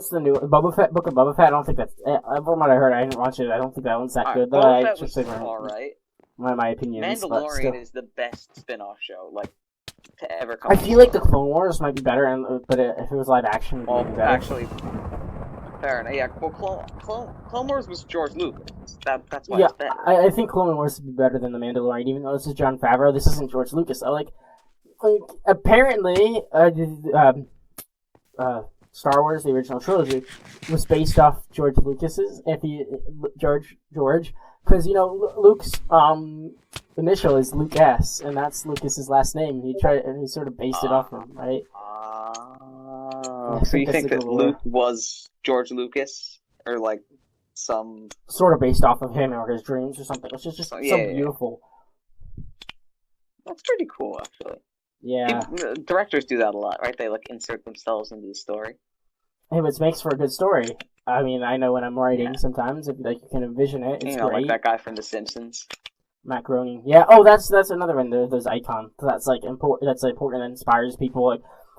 It's the new Boba Fett book of Boba Fett. I don't think that's from what I heard. I didn't watch it. I don't think that one's that good. Though. Boba Fett was alright. My opinions. Mandalorian is the best spin-off show to ever come. I feel like the Clone Wars might be better, but if it was live action, it would be better. Actually, fair enough. Yeah, well, Clone Wars was George Lucas. That's why it's better. I think Clone Wars would be better than the Mandalorian, even though this is Jon Favreau. This isn't George Lucas. Apparently, Star Wars, the original trilogy, was based off George Lucas's. George, because Luke's initial is Luke S, and that's Lucas's last name. He sort of based it off him, right? So you think that Luke was George Lucas, or some sort of based off of him or his dreams or something, which is just so beautiful. That's pretty cool, actually. Yeah. Directors do that a lot, right? They insert themselves into the story. Hey, which makes for a good story. I mean, I know when I'm writing sometimes, if you can envision it, it's great. Like that guy from The Simpsons. Matt Groening. Yeah. Oh, that's another one. There's Icon. That's important. That's important. That inspires people.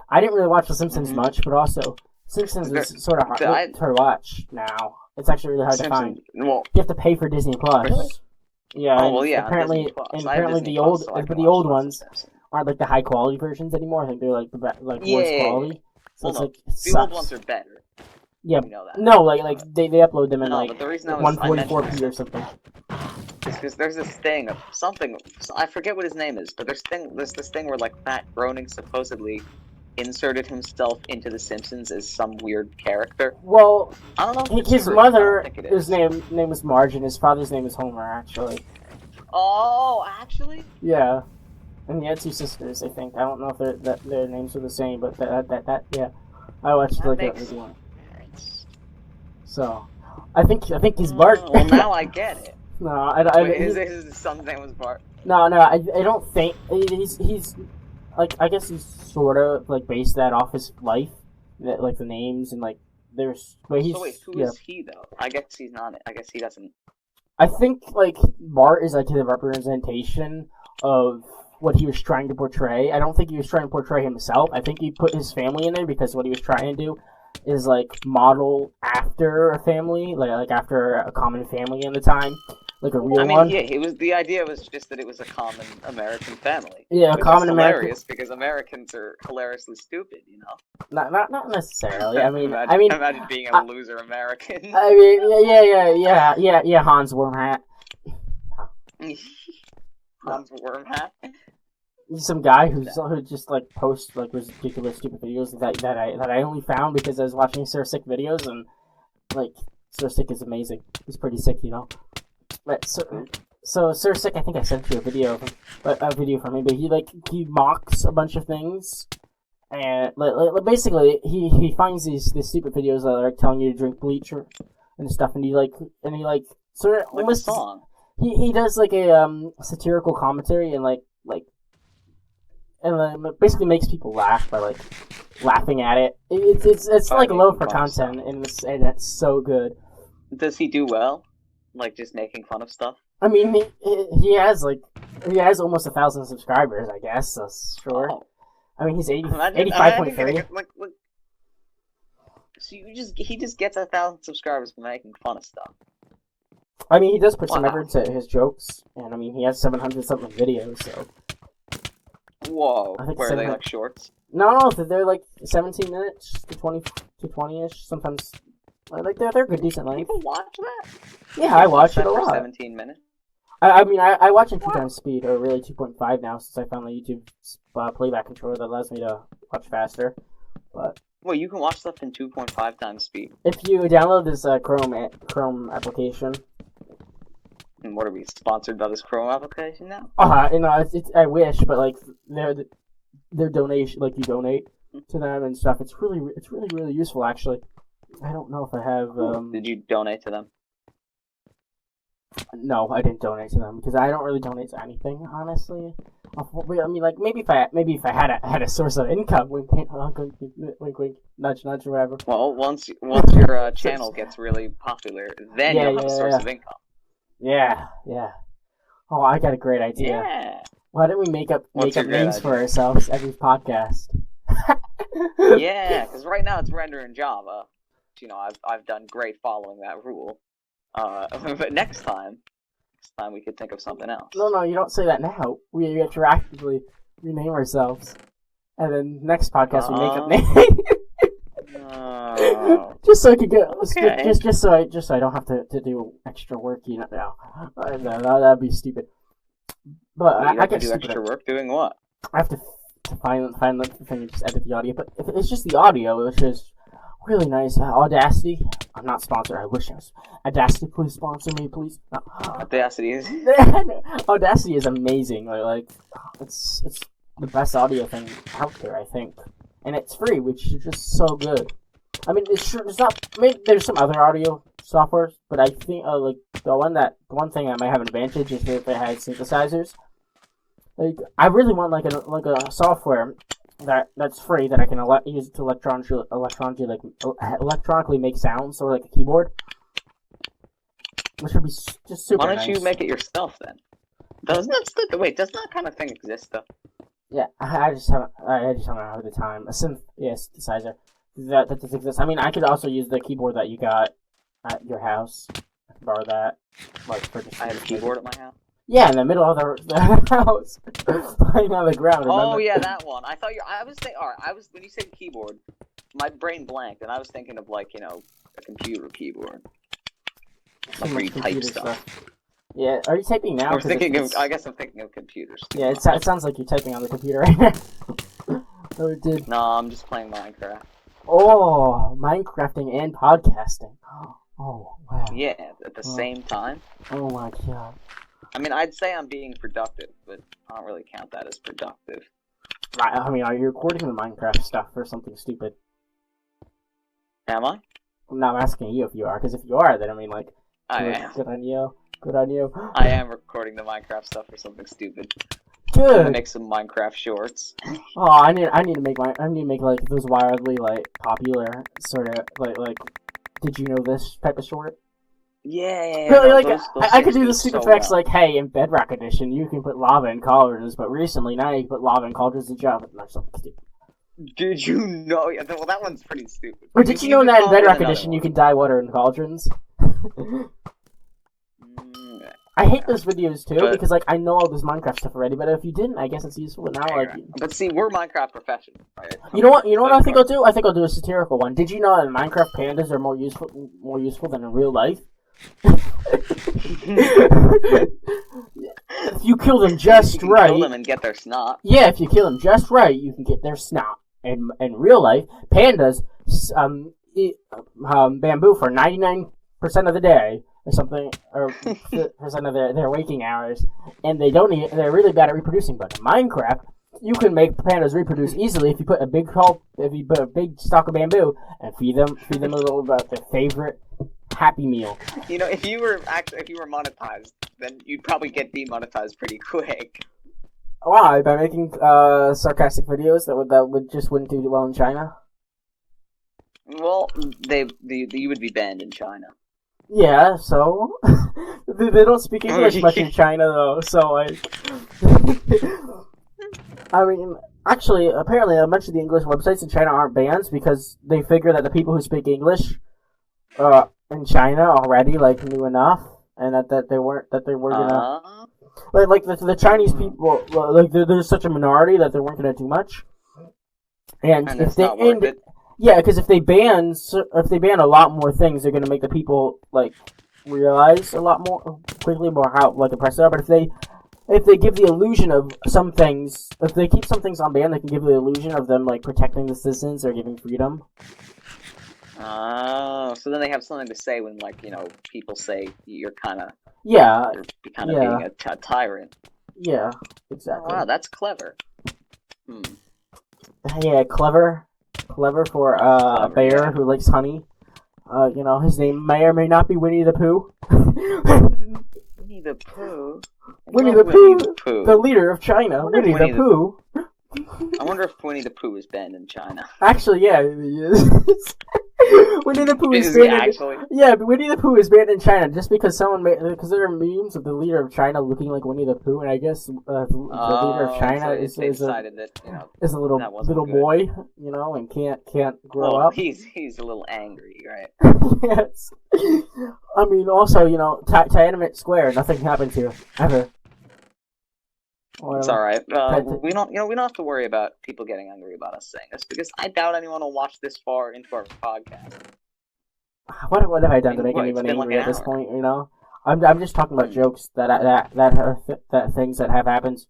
I didn't really watch The Simpsons much, but also Simpsons is sort of hard to watch now. It's actually really hard to find. Well, you have to pay for Disney Plus. Really? Yeah. Oh well, yeah. Apparently the old ones aren't the high quality versions anymore. I think they're worse quality. So the old ones are better. Yeah. We know that. No, they upload them in but the reason 144p or something. Because there's this thing of something, I forget what his name is, but there's this thing where Matt Groening supposedly inserted himself into The Simpsons as some weird character. Well, I don't know. His mother, his name was Marge, and his father's name was Homer, actually. Oh, actually? Yeah. And he had two sisters, I think. I don't know if their names were the same, but yeah. I watched that one. So, I think he's Bart. Well, now I get it. No, his son's name was Bart. No, I don't think he's I guess he's sort of based that off his life, that the names and there's. But he's. So wait, who is he though? I guess he's not. I guess he doesn't. I think Bart is the representation of what he was trying to portray. I don't think he was trying to portray himself. I think he put his family in there because what he was trying to do is model after a family, after a common family in the time, a real one. Yeah, the idea was just that it was a common American family. Yeah, a common American. Hilarious because Americans are hilariously stupid, Not necessarily. Imagine being a loser American. Yeah, Hans Wormhat. Hans Wormhat. Some guy who just posts ridiculous stupid videos that I only found because I was watching Sir Sick videos, and Sir Sick is amazing. He's pretty sick, But so Sir Sick, I think I sent you a video from him, but he mocks a bunch of things, and basically he finds these stupid videos that are telling you to drink bleach and stuff, and he sort of almost song. He does a satirical commentary and basically makes people laugh by laughing at it. It's low for content, and it's so good. Does he do well? Just making fun of stuff? I mean, he has almost 1,000 subscribers, I guess. So sure. Oh. I mean, he's 85.3. So he just gets 1,000 subscribers for making fun of stuff. I mean, he does put some effort into his jokes, and I mean, he has 700 something videos. So. Whoa! Where are they shorts? No, they're 17 minutes to 20-ish. Sometimes, they're good, decent length. People watch that? Yeah, I watch it a lot. 17 minutes. I mean, I watch in 2 times speed, or really 2.5 now, since I found the YouTube playback controller that allows me to watch faster. But well, you can watch stuff in 2.5 times speed. If you download this Chrome application. And what are we sponsored by this Chrome application now? I wish, but their donation, you donate to them and stuff. It's really useful actually. I don't know if I have. Did you donate to them? No, I didn't donate to them because I don't really donate to anything, honestly. I mean, maybe if I had a source of income, wink, wink, nudge, whatever. Well, once your channel gets really popular, then you'll have a source of income. Yeah. Oh, I got a great idea. Yeah. Why don't we make up names for ourselves every podcast? Yeah, because right now it's rendered in Java. I've done great following that rule. But next time we could think of something else. No, you don't say that now. We retroactively rename ourselves, and then next podcast we make up names. Just so I could get just so I don't have to do extra work, No, that'd be stupid. But I get to do extra work doing what? I have to find the thing and just edit the audio. But if it's just the audio, which is really nice. Audacity. I'm not sponsored. I wish I was. Audacity, please sponsor me, please. No. Audacity is. Audacity is amazing. Like it's the best audio thing out there, I think, and it's free, which is just so good. I mean, it's not. Maybe there's some other audio software, but I think like the one thing that might have an advantage is if it has synthesizers. Like, I really want like a software that's free that I can use to electronically make sounds, or like a keyboard, which would be just super. Why don't you make it yourself then? Doesn't that kind of thing exist though? Yeah, I just haven't had the time. A synthesizer that does exist. I mean, I could also use the keyboard that you got at your house. I can borrow that, like for just. I have a keyboard at my house. Yeah, in the middle of the house, lying on the ground. Remember? Oh yeah, that one. I was thinking. Alright, when you said keyboard, my brain blanked, and I was thinking of like a computer keyboard. Like where you type stuff. Yeah, are you typing now? I guess I'm thinking of computers. Yeah, it sounds like you're typing on the computer right now. Oh, it did. No, I'm just playing Minecraft. Oh, Minecrafting and podcasting. Oh, wow. Yeah, at the same time. Oh my god. I mean, I'd say I'm being productive, but I don't really count that as productive. I mean, are you recording the Minecraft stuff or something stupid? Am I? I'm not asking you if you are, because if you are, then I mean, like, I am. Good on you. Good on you. I am recording the Minecraft stuff for something stupid. Good. I'm gonna make some Minecraft shorts. Oh, I need to make like those wildly like popular sort of like did you know this type of short? Yeah. Like I could do the stupid effects like, hey, in Bedrock Edition you can put lava in cauldrons, but recently now you can put lava in cauldrons in Java or something stupid. Did you know? Well, that one's pretty stupid. Or did you know that in Bedrock Edition you can dye water in cauldrons? I hate those videos too, because like I know all this Minecraft stuff already. But if you didn't, I guess it's useful. But now, but see, we're Minecraft professionals. Right? You know what I think I'll do? I think I'll do a satirical one. Did you know that Minecraft pandas are more useful than in real life? If you kill them just right, kill them and get their snot. Yeah, if you kill them just right, you can get their snot. And in real life, pandas eat bamboo for 99% of the day. Or something, or percent of their waking hours, and they're really bad at reproducing. But in Minecraft, you can make pandas reproduce easily if you put a big stalk of bamboo and feed them a little about their favorite Happy Meal. If you were monetized, then you'd probably get demonetized pretty quick. Why? By making sarcastic videos that wouldn't do well in China? Well, you would be banned in China. Yeah, so they don't speak English much in China, though. So like, I mean, actually, apparently, a bunch of the English websites in China aren't banned because they figure that the people who speak English, in China already knew enough, and that they were gonna like the Chinese people there's such a minority that they weren't gonna do much, and if they worth it. Yeah, because if they ban a lot more things, they're gonna make the people realize a lot more quickly how oppressed they are. But if they give the illusion of some things, if they keep some things on ban, they can give the illusion of them protecting the citizens or giving freedom. Oh, so then they have something to say when people say you're kind of being a tyrant. Yeah, exactly. Wow, that's clever. Yeah, clever for a bear who likes honey. His name may or may not be Winnie the Pooh. Winnie the Pooh? Winnie the Pooh, the leader of China. Winnie the Pooh. I wonder if Winnie the Pooh is banned in China. Actually, yeah, he is. Winnie the Pooh is Is he banned. actually? Yeah, but Winnie the Pooh is banned in China just because there are memes of the leader of China looking like Winnie the Pooh, and I guess the leader of China so is they a decided that is a little that wasn't good. boy, and can't grow Well, up. he's a little angry, right? Yes. I mean, also, Tiananmen Square, nothing happened to ever. It's all right. We don't have to worry about people getting angry about us saying this because I doubt anyone will watch this far into our podcast. What have I done to make It's anyone been like angry an at this hour. point? I'm just talking about jokes that things that have happened.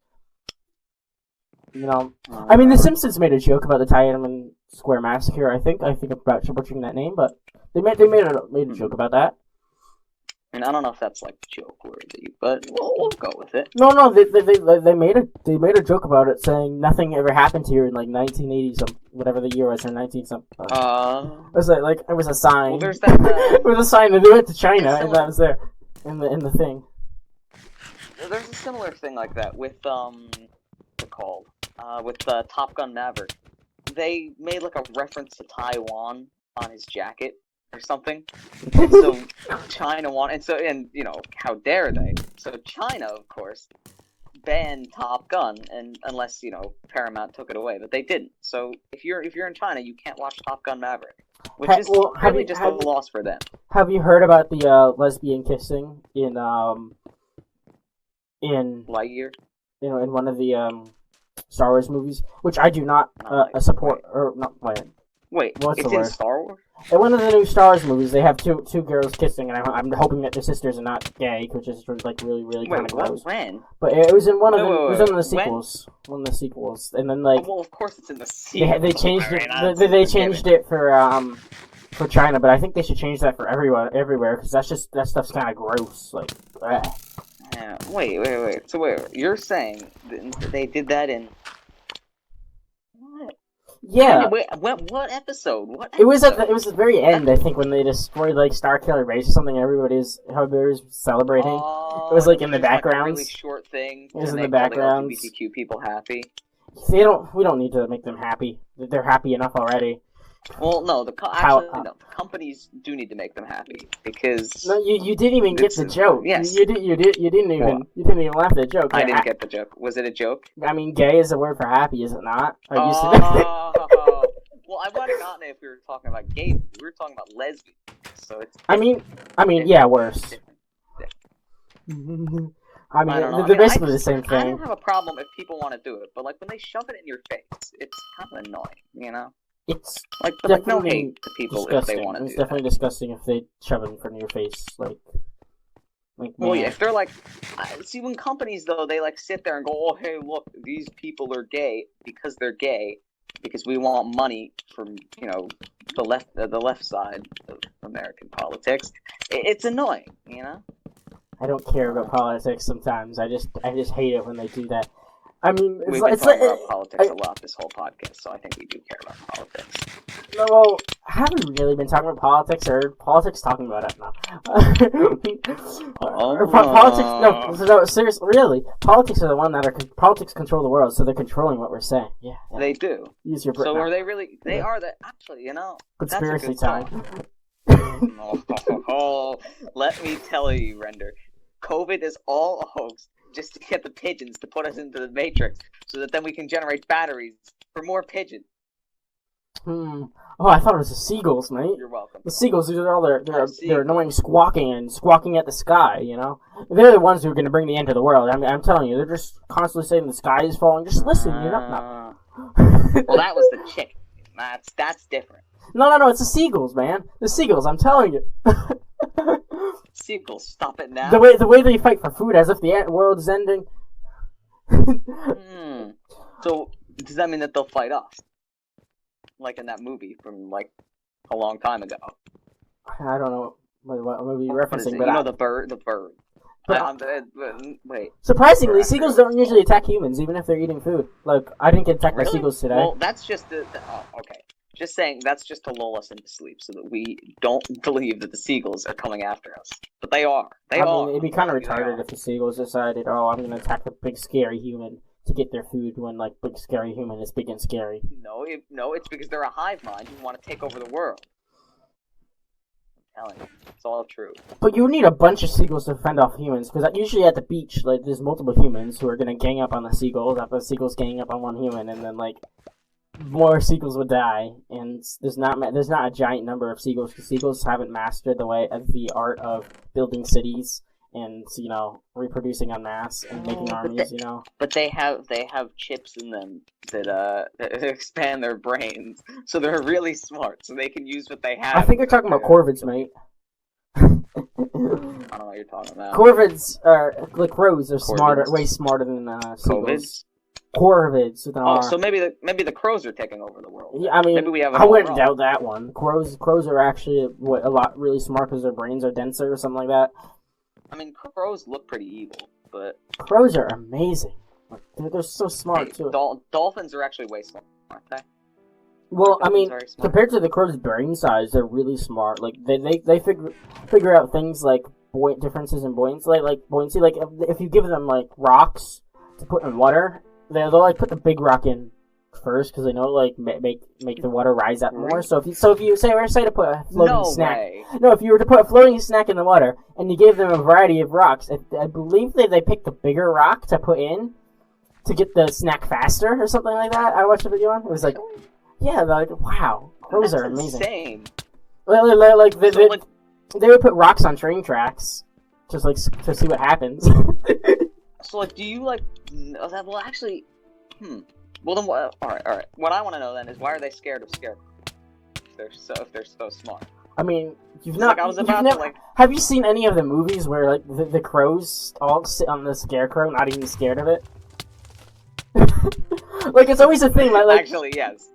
I mean, The Simpsons made a joke about the Tiananmen Square massacre. I think I'm butchering that name, but they made a joke about that. And I don't know if that's like joke worthy, but we'll go with it. No, they made a joke about it, saying nothing ever happened here in like 1980 some whatever the year was, or 19 something. It was it was a sign. Well, there's that. It was a sign that they went to China, and that was there in the thing. There's a similar thing like that with what's it called? With Top Gun Maverick. They made like a reference to Taiwan on his jacket or something. And so China wanted, and how dare they? So China, of course, banned Top Gun, and unless Paramount took it away, but they didn't. So if you're in China, you can't watch Top Gun Maverick, which is really just a loss for them. Have you heard about the lesbian kissing in Lightyear? In one of the Star Wars movies, which I do not support or not. Wait, it's in Star Wars? In one of the new Star Wars movies, they have two girls kissing, and I'm hoping that their sisters are not gay, which is like really really kind of gross. When? But it was in one of the it was in the sequels. One of the sequels, and then well, of course it's in the sequels. They changed it. They changed it for China, but I think they should change that for everywhere because that stuff's kind of gross. Like, yeah. Wait. So you're saying they did that in? Yeah. Wait, what episode? What episode? It was at the very end, I think, when they destroyed like Starkiller Base or something. Everybody's celebrating. It was like in the background. Like, really short thing. It was in the background. LGBTQ people happy. We don't need to make them happy. They're happy enough already. Well, no. Companies do need to make them happy because. No, you didn't even get the joke. Yes. You didn't even laugh at the joke. I didn't get the joke. Was it a joke? I mean, gay is a word for happy, is it not? Well, I would have gotten it if we were talking about gay. We were talking about lesbian. So it's. I mean, yeah, worse. I mean, they're basically the same thing. I don't have a problem if people want to do it, but like when they shove it in your face, it's kind of annoying, It's like no hate to people if they want to do It's definitely disgusting if they shove it in front of your face, like. Well, yeah, if they're like, see, when companies though they like sit there and go, oh hey, look, these people are gay because they're gay because we want money from the left side of American politics. It's annoying, I don't care about politics sometimes. I just hate it when they do that. I mean, we've been talking about politics a lot this whole podcast, so I think we do care about politics. No, well, I haven't really been talking about politics, or politics talking about it now. Politics, no, seriously, really. Politics are the one politics control the world, so they're controlling what we're saying. Yeah. They do. Use your So are they really? They are that. Actually, Conspiracy time. Let me tell you, Render. COVID is all a hoax just to get the pigeons to put us into the Matrix so that then we can generate batteries for more pigeons. Oh, I thought it was the seagulls, mate. You're welcome. The seagulls, these are all their annoying squawking at the sky, They're the ones who are going to bring the end to the world. I mean, I'm telling you, they're just constantly saying the sky is falling. Just listen, Well, that was the chicken. That's different. No, it's the seagulls, man. The seagulls, I'm telling you. Seagulls, stop it now. The way they fight for food as if the world is ending. So, does that mean that they'll fight us? Like in that movie from, like, a long time ago. I don't know what movie you're referencing, but the bird. Wait. Surprisingly, seagulls don't usually attack humans, even if they're eating food. Like, I didn't get attacked by seagulls today. Well, that's just okay. Just saying, that's just to lull us into sleep so that we don't believe that the seagulls are coming after us. But they are. I mean, it'd be kind of retarded if the seagulls decided, I'm going to attack the big scary human. to get their food when like big scary human is big and scary. No, it's because they're a hive mind who want to take over the world. I'm telling you, it's all true. But you need a bunch of seagulls to fend off humans, because usually at the beach, like there's multiple humans who are gonna gang up on the seagulls. After the seagulls gang up on one human, and then like more seagulls would die. And there's not a giant number of seagulls, because seagulls haven't mastered the art of building cities and reproducing en masse and making armies. But they have chips in them that expand their brains, so they're really smart. So they can use what they have. I think you're talking about corvids, mate. I don't know what you're talking about. Corvids are like crows are smarter, way smarter than seagulls. Corvids with an R. So maybe the crows are taking over the world. Yeah, I mean, maybe we have I wouldn't doubt that one. Crows are actually a lot really smart because their brains are denser or something like that. I mean, crows look pretty evil, but crows are amazing. Like, they're so smart too. Dolphins are actually way smart, aren't they? Well, I mean, compared to the crow's brain size, they're really smart. Like they figure out things like differences in buoyancy, like buoyancy. Like if you give them like rocks to put in water, they'll like put the big rock in first because they know like make the water rise up more. So if you say to put a floating snack, if you were to put a floating snack in the water and you gave them a variety of rocks, I believe they picked the bigger rock to put in to get the snack faster or something like that. I watched a video on. It was like, yeah, they're like, wow, crows are amazing. Insane. Like they would put rocks on train tracks just like to see what happens. So like, do you like? Well, actually, Well then, all right. What I want to know then is why are they scared of scarecrows? If they're so smart. I mean, have you seen any of the movies where like the crows all sit on the scarecrow, not even scared of it? Like it's always a thing. Like actually, yes.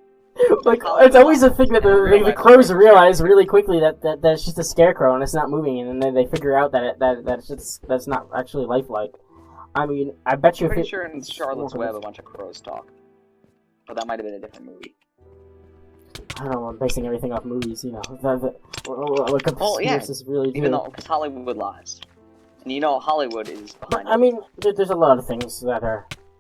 Like it's always a thing that the crows realize really quickly that it's just a scarecrow and it's not moving, and then they figure out that's not actually lifelike. I mean, I bet you. I'm pretty sure in Charlotte's Web a bunch of crows talk. But that might have been a different movie. I don't know, I'm basing everything off movies, Really even though, because Hollywood lies. And Hollywood is behind it. I mean, there's a lot of things that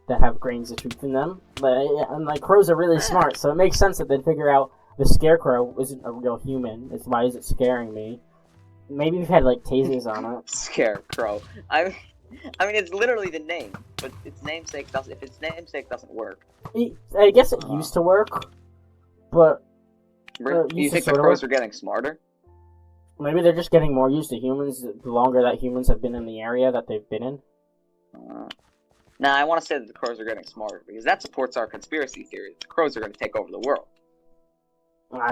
have grains of truth in them. And like, crows are really smart, so it makes sense that they'd figure out the scarecrow isn't a real human. Why is it scaring me? Maybe we've had, like, tasers on it. Scarecrow. I mean, it's literally the name, but its namesake doesn't work. I guess it used to work, but... you think the crows are getting smarter? Maybe they're just getting more used to humans the longer that humans have been in the area that they've been in. Nah, I want to say that the crows are getting smarter, because that supports our conspiracy theory that the crows are going to take over the world.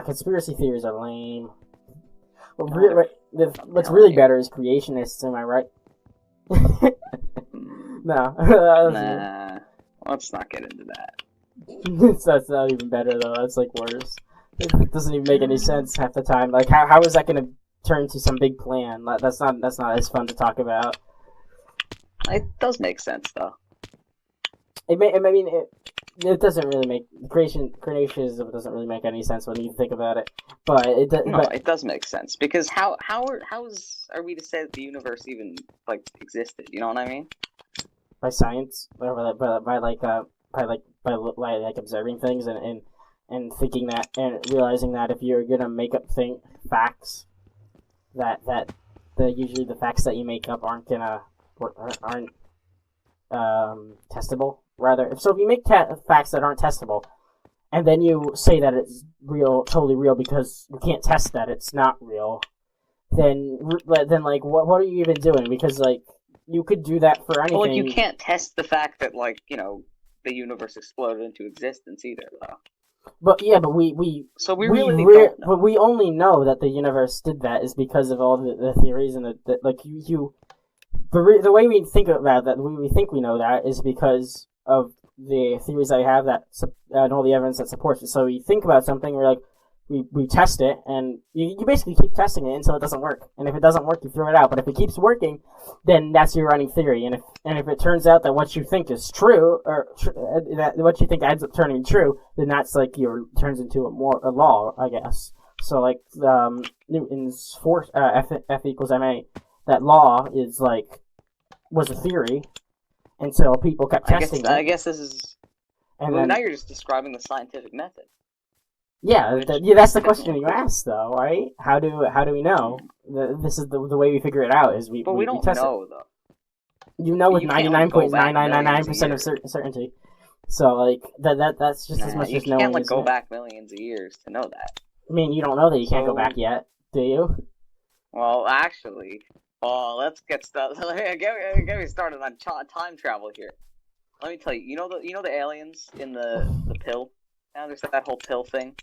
Conspiracy theories are lame. What's really better is creationists, am I right? No. Nah, let's not get into that. That's not even better though. That's like worse. It doesn't even make any sense half the time. Like how is that going to turn to some big plan? That's not as fun to talk about. It does make sense though. It doesn't really make creationism doesn't really make any sense when you think about it. But it does make sense because how are we to say that the universe even like existed? You know what I mean? By science, or by observing things and thinking that and realizing that if you're gonna make up facts, that usually the facts that you make up aren't testable. Rather, if you make facts that aren't testable, and then you say that it's totally real because you can't test that it's not real, then like what are you even doing? Because like you could do that for anything. Well, like, you can't test the fact that the universe exploded into existence either, though. But we don't know. But we only know that the universe did that is because of all the theories and the way we think about that, the way we think we know that is because of the theories I have and all the evidence that supports it. So we think about something, we're like, we test it, and you basically keep testing it until it doesn't work. And if it doesn't work, you throw it out. But if it keeps working, then that's your running theory. And if it turns out that what you think is true, or that what you think ends up turning true, then that's like turns into a law, I guess. So like Newton's force, F equals ma, that law was a theory. until people kept testing I it. guess this is. And Well, then, now you're just describing the scientific method. yeah, that's the question you asked, though, right? How do we know? This is the way we figure it out is But we don't test know, though. it. You know, with You can't, like, go back 99.999% of certainty. So like that's just as much you as knowing. can't like isn't go it? back millions of years to know that. I mean, you don't know that you can't go So- back yet, do you? Well, actually, let's get started. Get me started on time travel here. Let me tell you. You know the aliens in the pill. Now there's that whole pill thing.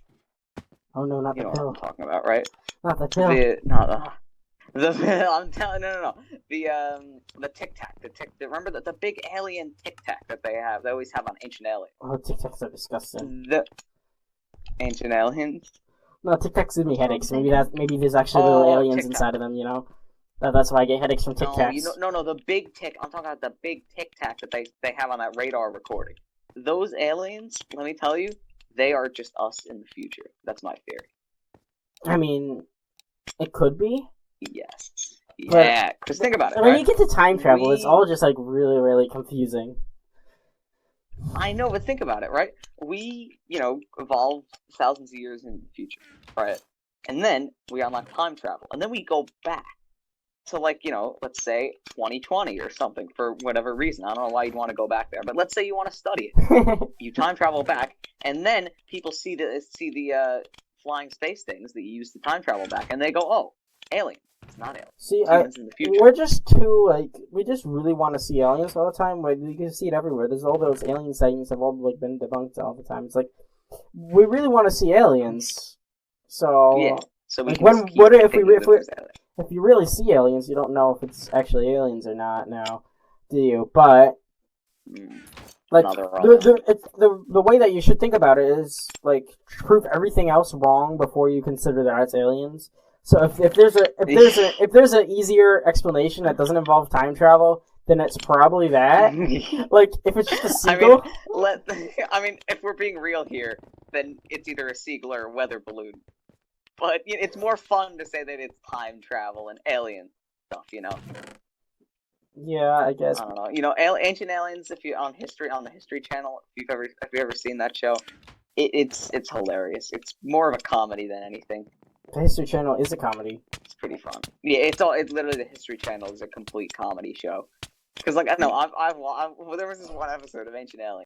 Oh no, not You the know what pill. I'm talking about, right? Not the pill. I'm telling no. The Tic Tac. Remember the big alien Tic Tac that they always have on Ancient Aliens. Oh, Tic Tacs are disgusting. The Ancient Aliens. No, Tic Tacs give me headaches. Maybe there's actually little aliens Tic Tac. inside of them. You know, that's why I get headaches from Tic Tacs. No, the big Tic. I'm talking about the big Tic Tac that they have on that radar recording. Those aliens, let me tell you, they are just us in the future. That's my theory. I mean, it could be. Yes. But- Yeah, because think about it. When right? you get to time travel, it's We- all just like really, really confusing. I know, but think about it, right? We, evolved thousands of years in the future, right? And then we unlock time travel, and then we go back to, like, let's say 2020 or something for whatever reason. I don't know why you'd want to go back there, but let's say you want to study it. You time travel back, and then people see the flying space things that you use to time travel back, and they go, "Oh, aliens! It's not aliens. See, It's humans in the future." we're just too we just really want to see aliens all the time. Like, you can see it everywhere. There's all those alien sightings have all like been debunked all the time. It's like we really want to see aliens. So Yeah. So we like, can when- just keep what if we- thinking if that we- there's aliens. if you really see aliens, you don't know if it's actually aliens or not. Now, do you? But Mm. like No, they're wrong. the way that you should think about it is like prove everything else wrong before you consider that it's aliens. So if there's an easier explanation that doesn't involve time travel, then it's probably that. Like if it's just a seagull, if we're being real here, then it's either a seagull or a weather balloon. But it's more fun to say that it's time travel and alien stuff, yeah, I guess. I don't know. Ancient Aliens. If you on the History Channel, if you've ever seen that show, it's hilarious. It's more of a comedy than anything. The History Channel is a comedy. It's pretty fun. Yeah, it's literally the History Channel is a complete comedy show. Because I know there was this one episode of Ancient Aliens